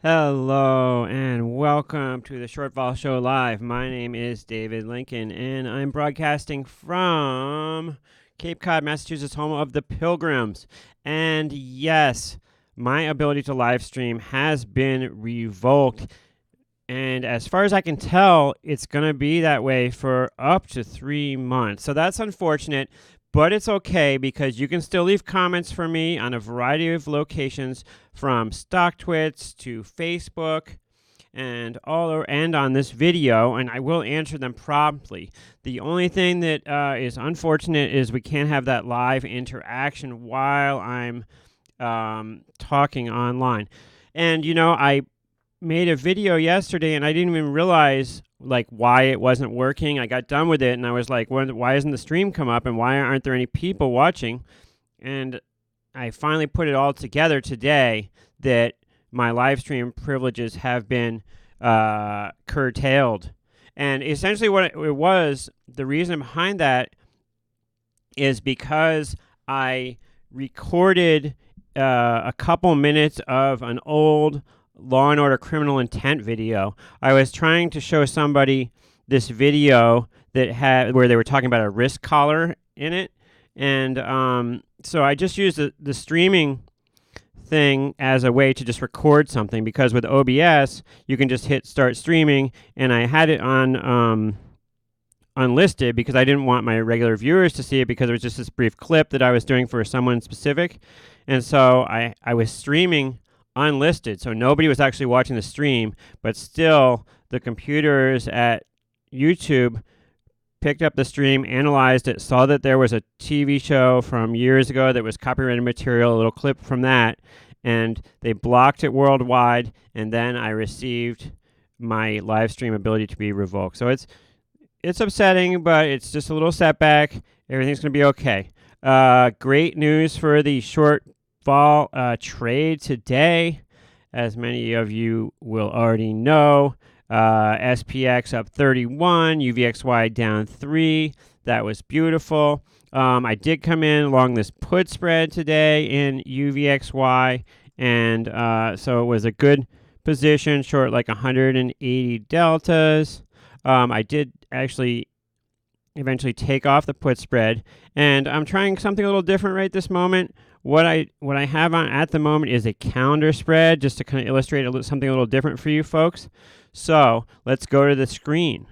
Hello and welcome to the Short Vol Show Live. My name is David Lincoln and I'm broadcasting from Cape Cod, Massachusetts, home of the Pilgrims. And yes, my ability to live stream has been revoked. And as far as I can tell, it's going to be that way for up to 3 months. So that's unfortunate, but it's okay because you can still leave comments for me on a variety of locations from StockTwits to Facebook and on this video, and I will answer them promptly. The only thing that is unfortunate is we can't have that live interaction while I'm talking online. And I made a video yesterday and I didn't even realize why it wasn't working. I got done with it and I was like, why isn't the stream come up and why aren't there any people watching? And I finally put it all together today that my live stream privileges have been curtailed. And essentially what it was, the reason behind that is because I recorded a couple minutes of an old Law and Order Criminal Intent video. I was trying to show somebody this video that had where they were talking about a wrist collar in it, and so I just used the streaming thing as a way to just record something, because with OBS you can just hit start streaming, and I had it on unlisted because I didn't want my regular viewers to see it, because it was just this brief clip that I was doing for someone specific, and so I was streaming unlisted, so nobody was actually watching the stream, but still the computers at YouTube picked up the stream, analyzed it, saw that there was a TV show from years ago that was copyrighted material, a little clip from that, and they blocked it worldwide, and then I received my live stream ability to be revoked. So it's upsetting, but it's just a little setback. Everything's going to be okay. Great news for the short vol trade today. As many of you will already know, SPX up 31, UVXY down 3. That was beautiful. I did come in along this put spread today in UVXY, and so it was a good position, short like 180 deltas. I did actually eventually take off the put spread, and I'm trying something a little different right this moment. What I have on at the moment is a calendar spread, just to kind of illustrate something a little different for you folks. So let's go to the screen.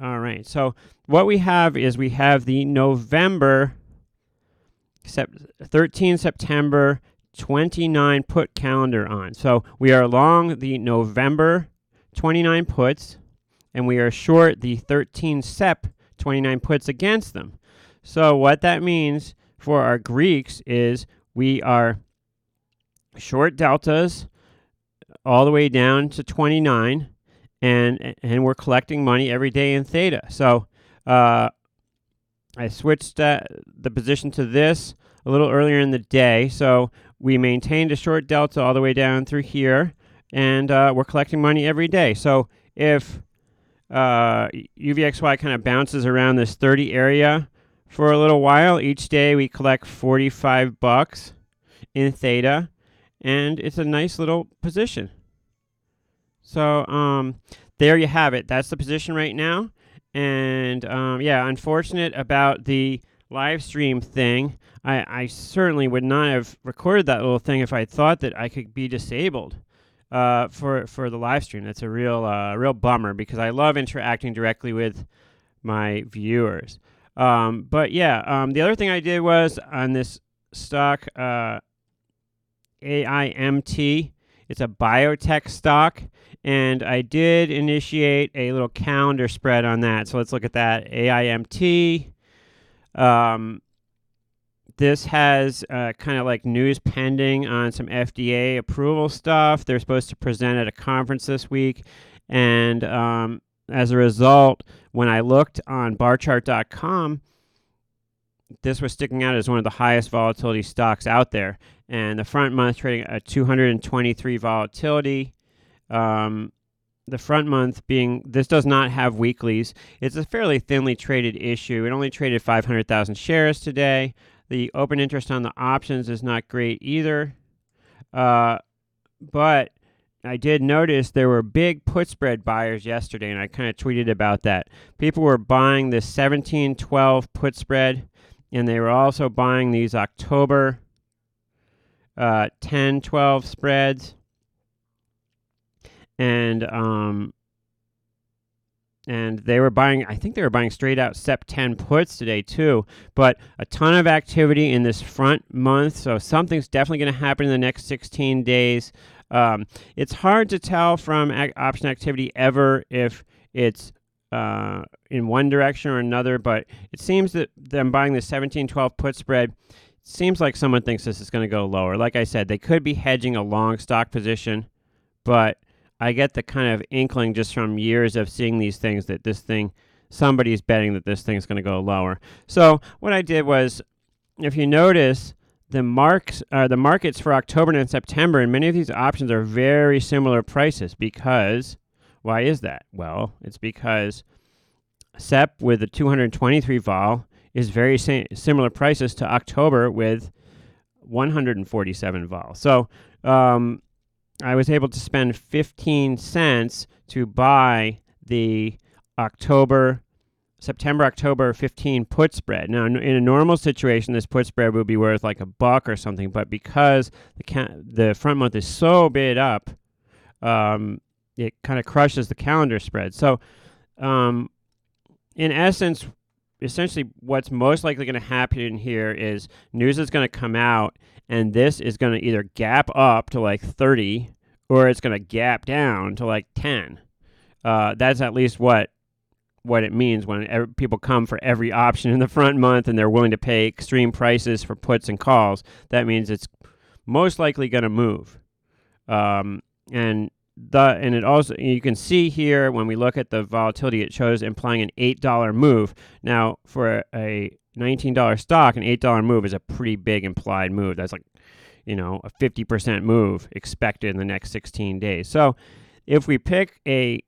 All right, so what we have is we have the November 13 September 29 put calendar on. So we are long the November 29 puts, and we are short the 13 Sep 29 puts against them. So what that means for our Greeks is we are short deltas all the way down to 29, and we're collecting money every day in theta. So I switched the position to this a little earlier in the day. So we maintained a short delta all the way down through here, and we're collecting money every day. So if UVXY kind of bounces around this 30 area for a little while, each day we collect $45 in theta, and it's a nice little position. So there you have it. That's the position right now. And yeah, unfortunate about the live stream thing. I certainly would not have recorded that little thing if I thought that I could be disabled for the live stream. That's a real bummer, because I love interacting directly with my viewers. But yeah, the other thing I did was on this stock, AIMT. It's a biotech stock, and I did initiate a little calendar spread on that. So let's look at that. AIMT. This has kind of like news pending on some FDA approval stuff. They're supposed to present at a conference this week, and as a result, when I looked on barchart.com, this was sticking out as one of the highest volatility stocks out there. And the front month trading at 223 volatility. The front month being, this does not have weeklies. It's a fairly thinly traded issue. It only traded 500,000 shares today. The open interest on the options is not great either. But I did notice there were big put spread buyers yesterday, and I kind of tweeted about that. People were buying this 17-12 put spread, and they were also buying these October 10-12 spreads. And they were buying, I think they were buying straight out Sep 10 puts today too, but a ton of activity in this front month, so something's definitely going to happen in the next 16 days. It's hard to tell from option activity ever if it's in one direction or another, but it seems that them buying the 17-12 put spread seems like someone thinks this is going to go lower. Like I said, they could be hedging a long stock position, but I get the kind of inkling just from years of seeing these things that this thing, somebody's betting that this thing's going to go lower. So what I did was, if you notice, the markets for October and September, and many of these options are very similar prices. Because, why is that? Well, it's because SEP with the 223 vol is very similar prices to October with 147 vol. So I was able to spend 15 cents to buy the September-October 15 put spread. Now, in a normal situation, this put spread would be worth like $1 or something, but because the front month is so bid up, it kind of crushes the calendar spread. So, in essence, essentially what's most likely going to happen here is news is going to come out, and this is going to either gap up to like 30 or it's going to gap down to like 10. That's at least what it means when people come for every option in the front month and they're willing to pay extreme prices for puts and calls. That means it's most likely going to move. And it also, you can see here when we look at the volatility, it shows implying an $8 move. Now, for a $19 stock, an $8 move is a pretty big implied move. That's like, a 50% move expected in the next 16 days. So if we pick a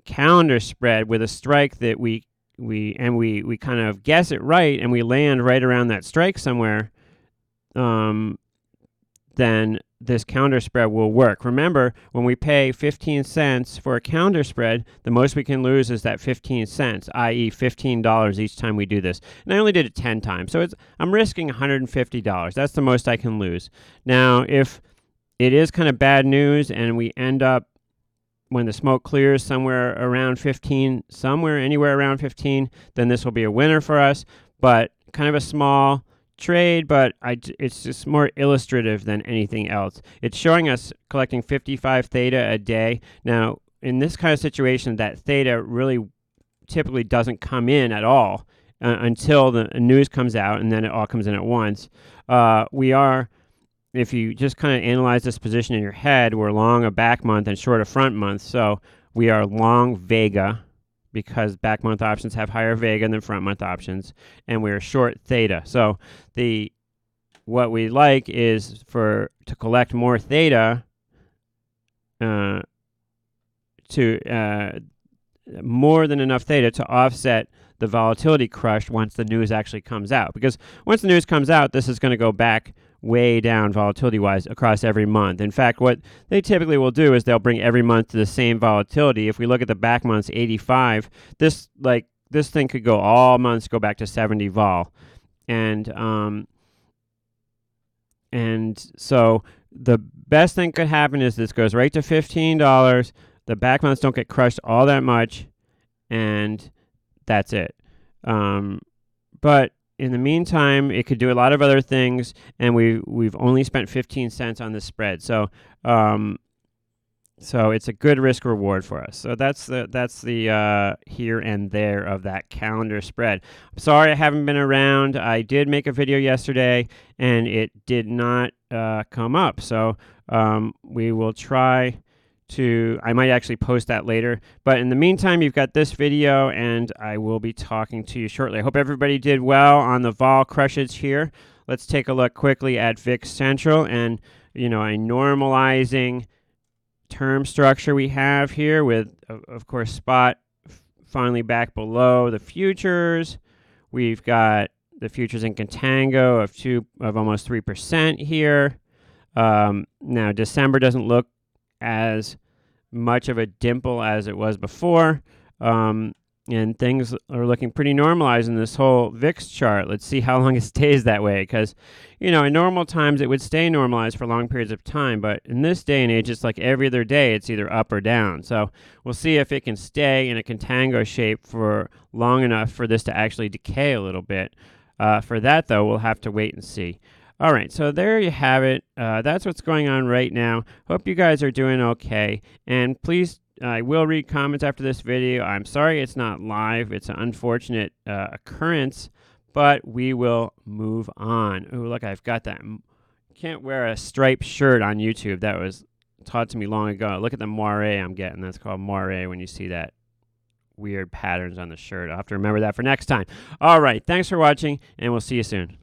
calendar spread with a strike that we kind of guess it right, and we land right around that strike somewhere, then this counter spread will work. Remember, when we pay 15 cents for a counter spread, the most we can lose is that 15 cents, i.e. $15 each time we do this. And I only did it 10 times, so I'm risking $150. That's the most I can lose. Now, if it is kind of bad news and we end up, when the smoke clears somewhere around 15, anywhere around 15, then this will be a winner for us, but kind of a small trade, but it's just more illustrative than anything else. It's showing us collecting 55 theta a day. Now, in this kind of situation, that theta really typically doesn't come in at all until the news comes out, and then it all comes in at once. If you just kind of analyze this position in your head, we're long a back month and short a front month. So we are long Vega, because back month options have higher Vega than front month options, and we're short theta. So what we like is to collect more theta, more than enough theta to offset the volatility crush once the news actually comes out. Because once the news comes out, this is going to go back way down volatility-wise across every month. In fact, what they typically will do is they'll bring every month to the same volatility. If we look at the back months, 85, this thing could go all months, go back to 70 vol. And so the best thing could happen is this goes right to $15. The back months don't get crushed all that much, and that's it. But in the meantime, it could do a lot of other things, and we've only spent 15 cents on this spread. So it's a good risk reward for us. So that's the here and there of that calendar spread. I'm sorry I haven't been around. I did make a video yesterday, and it did not come up. So we will try I might actually post that later. But in the meantime, you've got this video, and I will be talking to you shortly. I hope everybody did well on the vol crushes here. Let's take a look quickly at VIX Central and, a normalizing term structure we have here with, of course, spot finally back below the futures. We've got the futures in contango of almost 3% here. Now, December doesn't look as much of a dimple as it was before. And things are looking pretty normalized in this whole VIX chart. Let's see how long it stays that way, because, you know, in normal times it would stay normalized for long periods of time, but in this day and age, it's like every other day, it's either up or down. So we'll see if it can stay in a contango shape for long enough for this to actually decay a little bit. For that, though, we'll have to wait and see. All right, so there you have it. That's what's going on right now. Hope you guys are doing okay, and please, I will read comments after this video. I'm sorry it's not live. It's an unfortunate occurrence, but we will move on. Oh, look, I've got that. Can't wear a striped shirt on YouTube. That was taught to me long ago. Look at the moire I'm getting. That's called moire when you see that weird patterns on the shirt. I'll have to remember that for next time. All right, thanks for watching, and we'll see you soon.